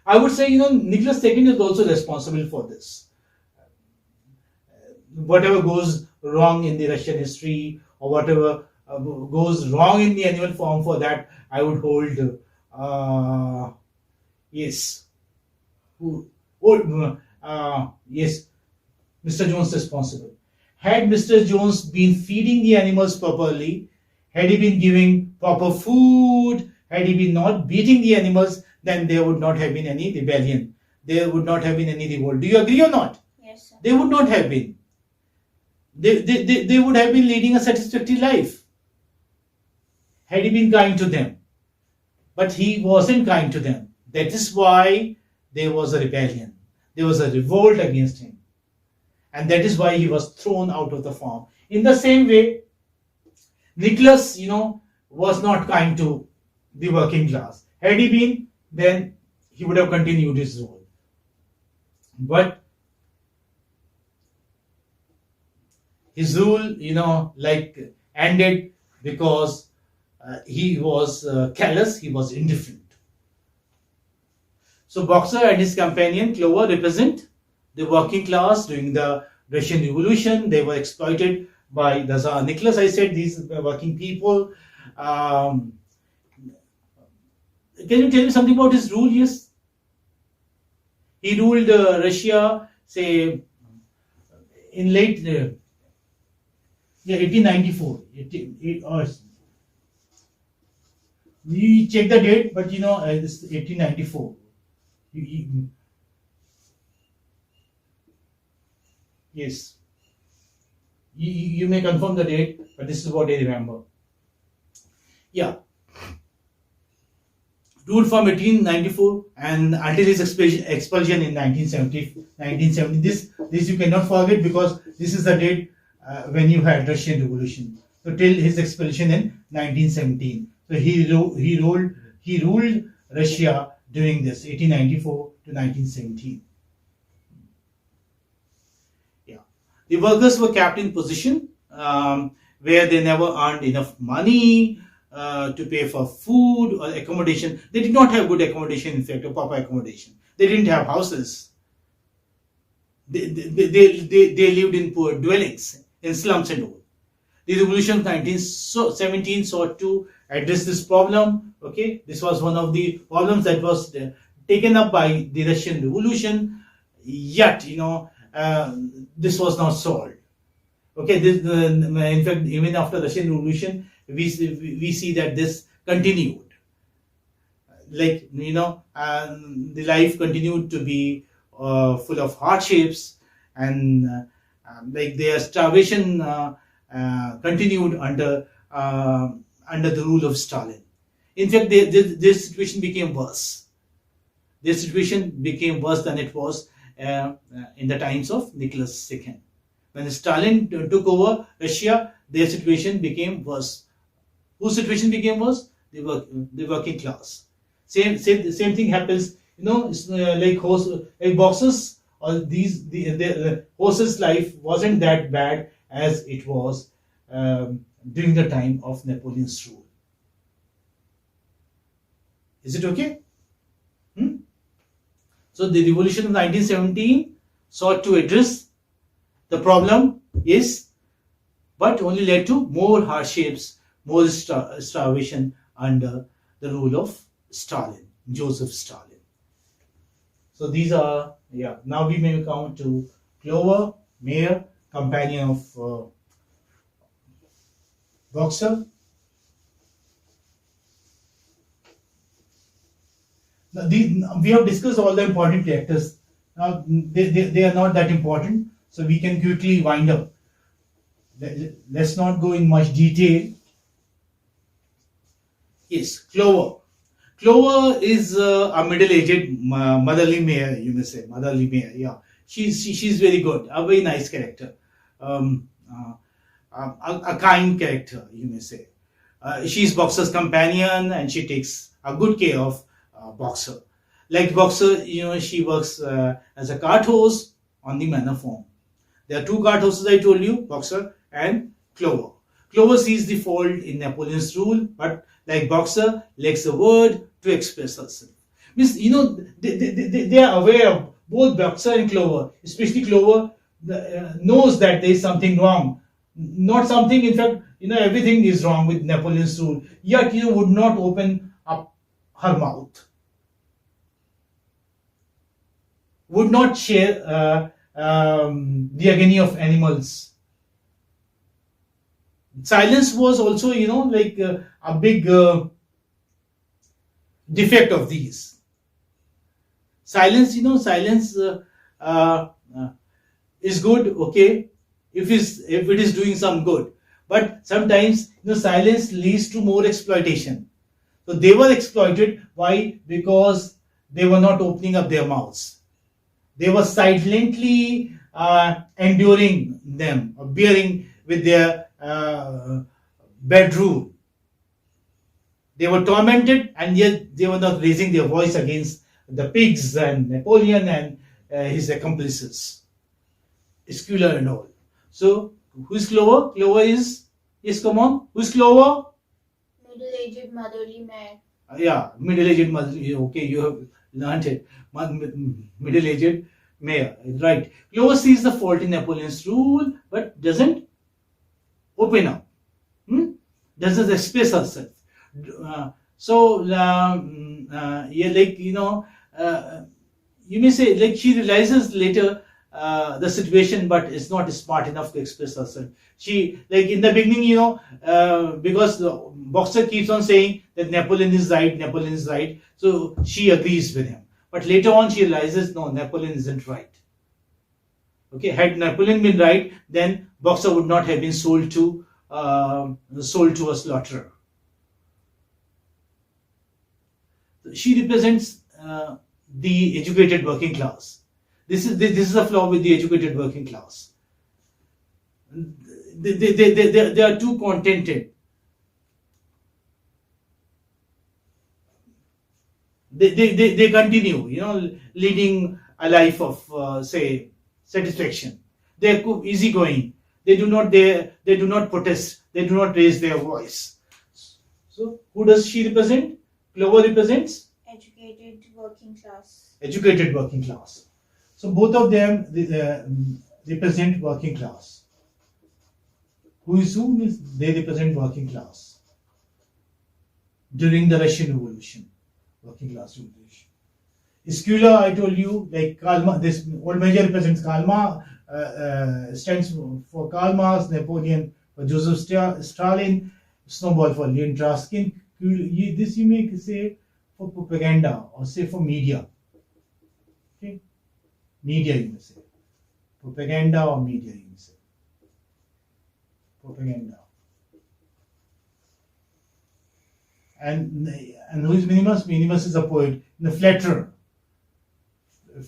I would say, Nicholas II is also responsible for this. Whatever goes wrong in the Russian history, or whatever goes wrong in the annual form, for that I would hold, yes, yes, Mr. Jones responsible. Had Mr. Jones been feeding the animals properly, had he been giving proper food, had he been not beating the animals, then there would not have been any rebellion. There would not have been any revolt. Do you agree or not? Yes, sir. They would not have been. They would have been leading a satisfactory life had he been kind to them. But he wasn't kind to them. That is why there was a rebellion. There was a revolt against him. And that is why he was thrown out of the farm. In the same way, Nicholas, was not kind to the working class. Had he been, then he would have continued his role. But his rule, ended because he was callous, he was indifferent. So Boxer and his companion Clover represent the working class during the Russian Revolution. They were exploited by the Tsar Nicholas. I said these working people. Can you tell me something about his rule? Yes, he ruled Russia, say, in late 1894. We check the date, but this 1894. Yes, you may confirm the date, but this is what I remember. Yeah, ruled from 1894 and until his expulsion in 1970. This you cannot forget, because this is the date when you had Russian Revolution. So till his expulsion in 1917. So he ruled Russia during this 1894 to 1917. Yeah, the workers were kept in position where they never earned enough money to pay for food or accommodation. They did not have good accommodation, in fact, or proper accommodation. They didn't have houses. They lived in poor dwellings, in slums and all. The revolution of 1917 sought to address this problem. Okay, this was one of the problems that was taken up by the Russian Revolution. Yet, this was not solved. Okay, in fact, even after Russian Revolution, we see that this continued. The life continued to be full of hardships, and their starvation continued under the rule of Stalin. In fact, this situation became worse. This situation became worse than it was in the times of Nicholas II. When Stalin took over Russia, their situation became worse. Whose situation became worse? The working class. Same thing happens. It's like boxers. Or the horses' life wasn't that bad as it was during the time of Napoleon's rule. Is it okay? So the revolution of 1917 sought to address the problem, yes, but only led to more hardships, more starvation under the rule of Stalin, Joseph Stalin. So these are, now we may come to Clover, Mayor, companion of Boxer. Now, we have discussed all the important characters. Now they are not that important, so we can quickly wind up. Let's not go in much detail. Yes, Clover. Clover is a middle-aged motherly mayor, you may say. Motherly mayor, yeah. She's very good, a very nice character. A kind character, you may say. She's Boxer's companion, and she takes a good care of Boxer. Like Boxer, she works as a cart horse on the manor farm. There are two cart horses, I told you, Boxer and Clover. Clover sees the fault in Napoleon's rule, but like Boxer, lacks a word to express herself. Means, they are aware of both Boxer and Clover, especially Clover knows that there is something wrong. Not something, in fact, everything is wrong with Napoleon's rule. Yet, would not open up her mouth. Would not share the agony of animals. Silence was also, like a big defect of these. Silence, silence is good, okay, if it is doing some good. But sometimes, silence leads to more exploitation. So they were exploited. Why? Because they were not opening up their mouths. They were silently enduring them, or bearing with their bad rule. They were tormented, and yet they were not raising their voice against the pigs and Napoleon and his accomplices, Schuyler and all. So, who is Clover? Clover is, yes, come on, who is Clover? Middle-aged motherly mare. Yeah, middle-aged motherly, okay, you have learned it. Middle-aged mare, right. Clover sees the fault in Napoleon's rule, but doesn't open up. Doesn't express herself. You may say, like, she realizes later the situation, but is not smart enough to express herself. She, like, in the beginning, because the Boxer keeps on saying that Napoleon is right, so she agrees with him. But later on, she realizes, no, Napoleon isn't right. Okay, had Napoleon been right, then Boxer would not have been sold to a slaughterer. She represents the educated working class. This is a flaw with the educated working class. They are too contented. They continue, leading a life of say satisfaction. They are easygoing. They do not protest. They do not raise their voice. So who does she represent? Clover represents educated working class. Educated working class. So both of them represent working class. Who is who? Means they represent working class during the Russian Revolution. Working class revolution. Schuyler, I told you, like Karl Marx, this old major represents Karl Marx, stands for Karl Marx, Napoleon for Joseph Stalin, Snowball for Leon Trotsky. This you may say for propaganda or say for media. Okay, media you may say. Propaganda or media you may say. Propaganda. And who is Minimus? Minimus is a poet, the flatterer.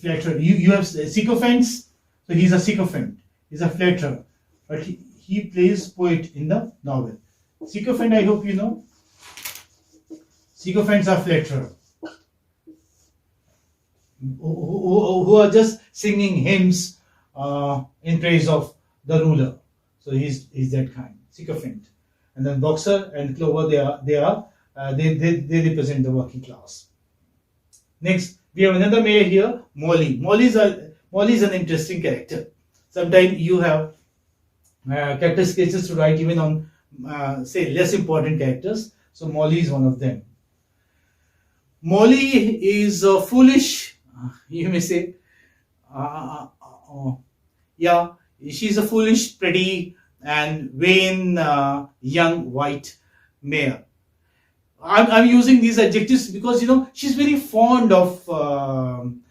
Flatterer. You have sycophants, so he's a sycophant. He's a flatterer, but he plays poet in the novel. Sycophant, I hope you know. Sycophants are flatterer, who are just singing hymns in praise of the ruler. So he's that kind, sycophant. And then Boxer and Clover, they represent the working class. Next, we have another mayor here, Molly. Molly is an interesting character. Sometimes you have character sketches to write even on, say, less important characters. So Molly is one of them. Molly is foolish, you may say. Yeah, she's a foolish, pretty, and vain young white mare. I'm using these adjectives because she's very fond of fond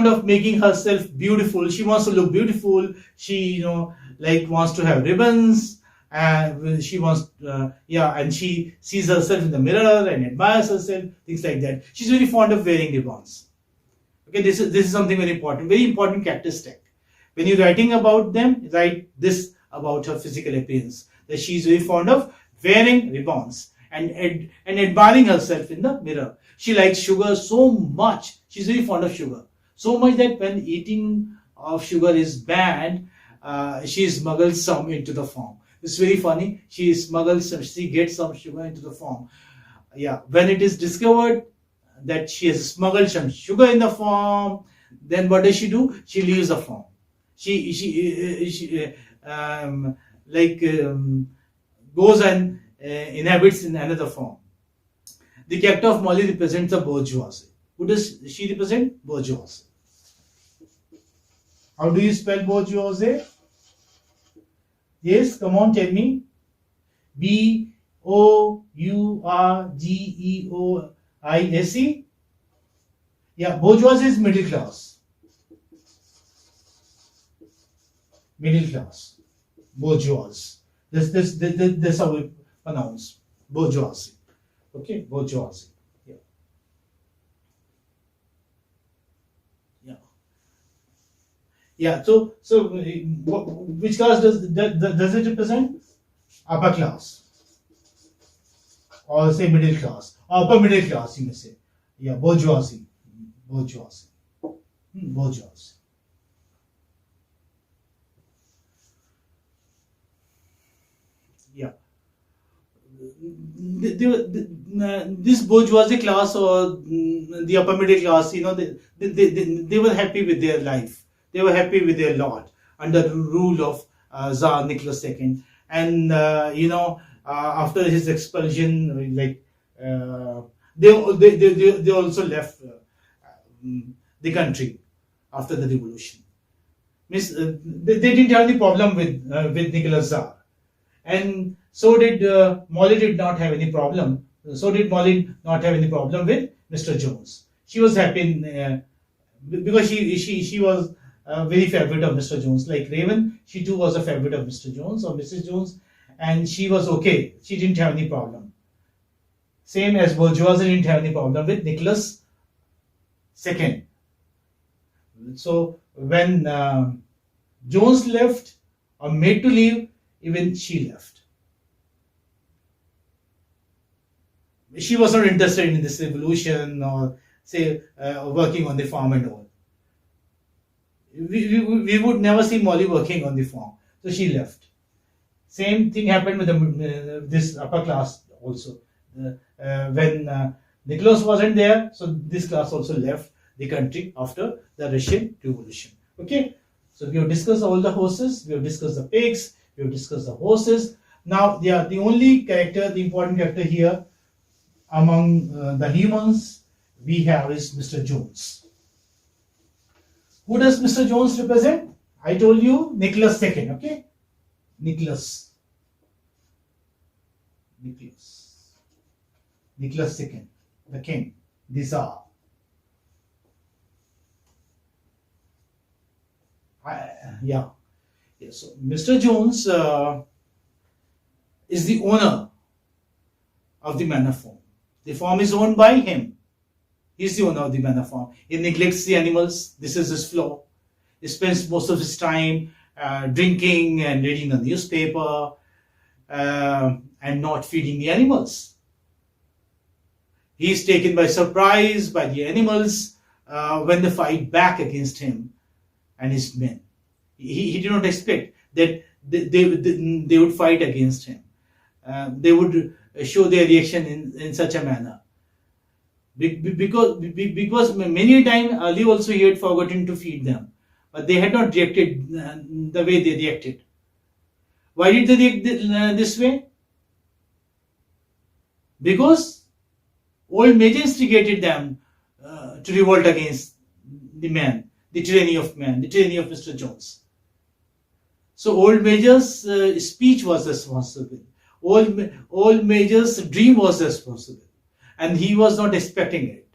of making herself beautiful. She wants to look beautiful. She wants to have ribbons, and she wants and she sees herself in the mirror and admires herself, things like that. She's very fond of wearing ribbons. Okay, this is something very important characteristic. When you're writing about them, write this about her physical appearance, that she's very fond of wearing ribbons and admiring herself in the mirror. She likes sugar so much. She's very fond of sugar. So much that when eating of sugar is banned, she smuggles some into the form. It's very funny. She gets some sugar into the form. when it is discovered that she has smuggled some sugar in the farm, then what does she do? She leaves the farm. She goes and inhabits in another form. The character of Molly represents the bourgeoisie. Who does she represent? Bourgeoisie. How do you spell bourgeoisie? Yes, come on, tell me. Bourgeoisie. Yeah, bourgeoisie is middle class. Middle class. Bourgeois. This how we pronounce bourgeoisie. Okay, bourgeoisie. Yeah. Yeah. Yeah. So which class does it represent? Upper class, or say middle class, or upper middle class, you may say. Yeah, bourgeoisie. Bourgeoisie. Bourgeoisie. Yeah. This bourgeoisie class, or the upper middle class, they were happy with their life. They were happy with their lot under the rule of Tsar Nicholas II. And after his expulsion, they also left the country after the revolution. They didn't have any problem with Nicholas Tsar. And so did Molly did not have any problem. So did Molly not have any problem with Mr. Jones. She was happy because she was a very favorite of Mr. Jones. Like Raven, she too was a favorite of Mr. Jones or Mrs. Jones, and she was okay. She didn't have any problem. Same as bourgeoisie didn't have any problem with Nicholas II. So when Jones left or made to leave, even she left. She was not interested in this revolution or say working on the farm and all. We would never see Molly working on the farm, so she left. Same thing happened with this upper class also. When Nicholas wasn't there, so this class also left the country after the Russian Revolution. Okay, so we have discussed all the horses, we have discussed the pigs, we have discussed the horses. Now, the only character, the important character here among the humans we have is Mr. Jones. Who does Mr. Jones represent? I told you Nicholas II. Okay, Nicholas II, the king, the Tsar. Yeah. So Mr. Jones is the owner of the manor farm. The farm is owned by him. He is the owner of the manor farm. He neglects the animals. This is his flaw. He spends most of his time drinking and reading the newspaper and not feeding the animals. He is taken by surprise by the animals when they fight back against him and his men. He did not expect that they would fight against him. They would show their reaction in such a manner. Because many a time earlier also he had forgotten to feed them, but they had not reacted the way they reacted. Why did they react this way? Because old Major instigated them to revolt against the man, the tyranny of man, the tyranny of Mr. Jones. So old Major's speech was responsible. Old Major's dream was responsible. And he was not expecting it.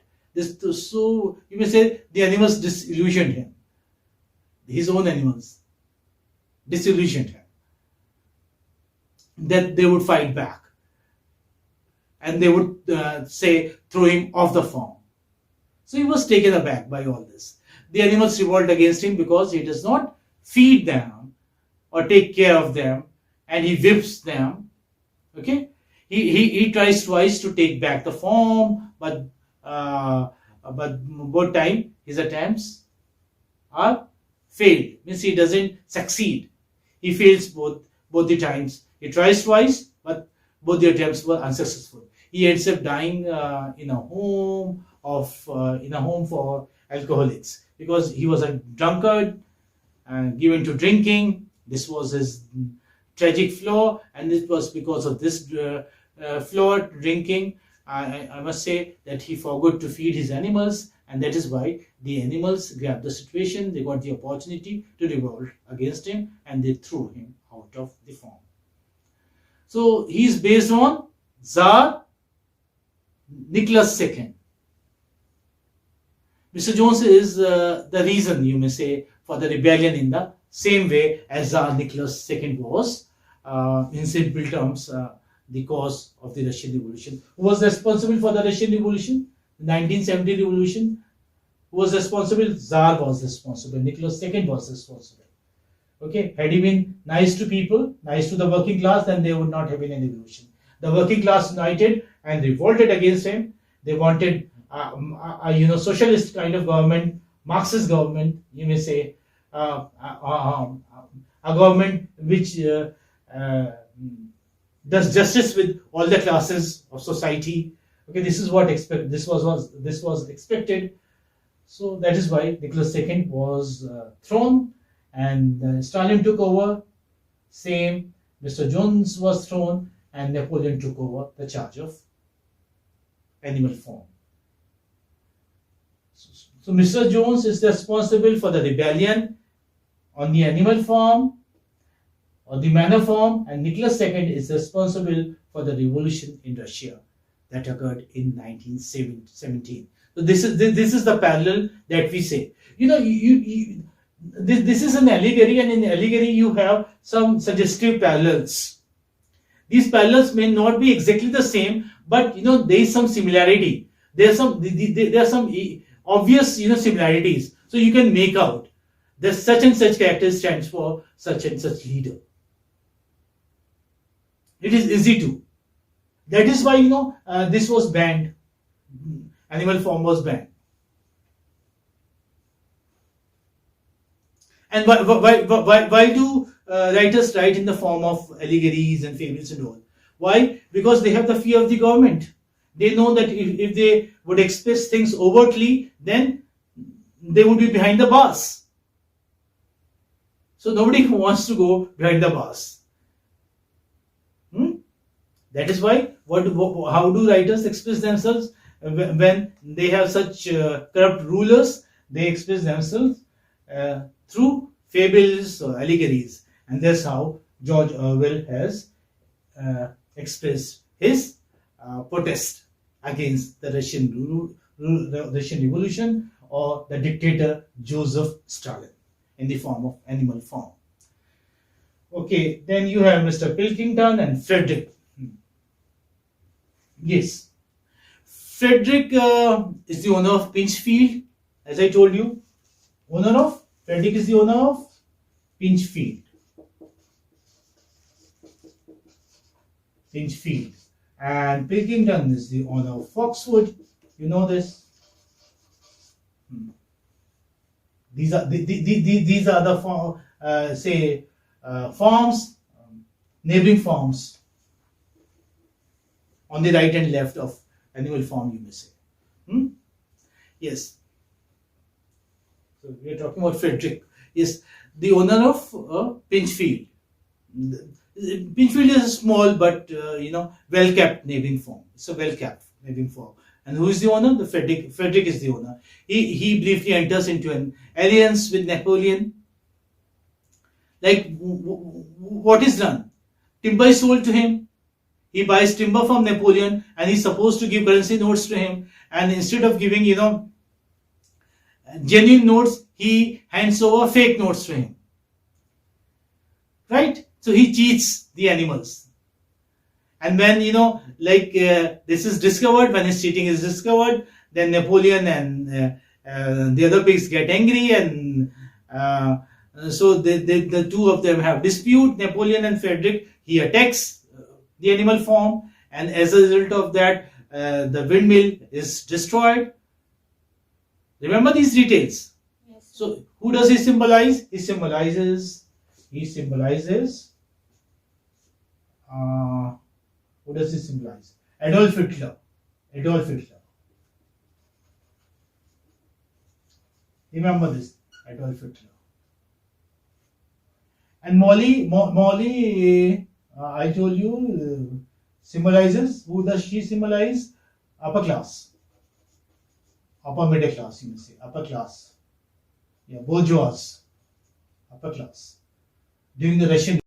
So you may say the animals disillusioned him. His own animals disillusioned him. That they would fight back. And they would say throw him off the farm. So he was taken aback by all this. The animals revolt against him because he does not feed them or take care of them, and he whips them. Okay. He tries twice to take back the farm, but both time his attempts are failed. Means he doesn't succeed. He fails both the times. He tries twice, but both the attempts were unsuccessful. he ends up dying in a home for alcoholics, because he was a drunkard, given to drinking. This was his tragic flaw, and it was because of this flaw drinking. I must say that he forgot to feed his animals, and that is why the animals grabbed the situation. They got the opportunity to revolt against him, and they threw him out of the farm. So he is based on Tsar Nicholas II. Mr. Jones is the reason, you may say, for the rebellion in the same way as Tsar Nicholas II was, in simple terms, the cause of the Russian Revolution. Who was responsible for the Russian Revolution? The 1970 revolution? Who was responsible? Tsar was responsible. Nicholas II was responsible. Okay, had he been nice to people, nice to the working class, then there would not have been any revolution. The working class united and revolted against him. They wanted a socialist kind of government, Marxist government, you may say, a government which does justice with all the classes of society. Okay, this is what this was expected. So that is why Nicholas II was thrown, and Stalin took over. Same, Mr. Jones was thrown, and Napoleon took over the charge of animal form. So Mr. Jones is responsible for the rebellion on the animal form or the manor form, and Nicholas II is responsible for the revolution in Russia that occurred in 1917. So this is the parallel that we say. This is an allegory, and in allegory you have some suggestive parallels. These parallels may not be exactly the same, but there is some similarity. There are some obvious similarities. So you can make out that such and such character stands for such and such leader. It is easy to. That is why this was banned. Animal form was banned. And why do writers write in the form of allegories and fables and all? Why? Because they have the fear of the government. They know that if they would express things overtly, then they would be behind the bars. So nobody wants to go behind the bars. That is why, how do writers express themselves when they have such corrupt rulers? They express themselves through fables or allegories, and that's how George Orwell has expressed his protest against the Russian Revolution or the dictator Joseph Stalin in the form of animal form. Okay, then you have Mr. Pilkington and Frederick. Yes, Frederick is the owner of Pinchfield, as I told you. Frederick is the owner of Pinchfield. And Pilkington is the owner of Foxwood. You know this. These are the farms, neighboring farms on the right and left of animal farm, you may say. Yes. So we are talking about Frederick. Yes, the owner of Pinchfield. Pinchfield is a small but well-kept neighboring farm. It's a well-kept neighboring farm. And who is the owner? The Frederick is the owner. He briefly enters into an alliance with Napoleon. Like, what is done? Timber is sold to him. He buys timber from Napoleon, and he's supposed to give currency notes to him. And instead of giving, genuine notes, he hands over fake notes to him. Right? So he cheats the animals. And when, this is discovered, when his cheating is discovered, then Napoleon and the other pigs get angry, and so the two of them have dispute. Napoleon and Frederick, he attacks the animal farm, and as a result of that, the windmill is destroyed. Remember these details. Yes. So who does he symbolize? He symbolizes. Who does he symbolize? Adolf Hitler. Adolf Hitler. Remember this, Adolf Hitler. And Molly, I told you, symbolizes, who does she symbolize? Upper class. Upper middle class, you may say. Upper class. Yeah, bourgeois. Upper class. During the Russian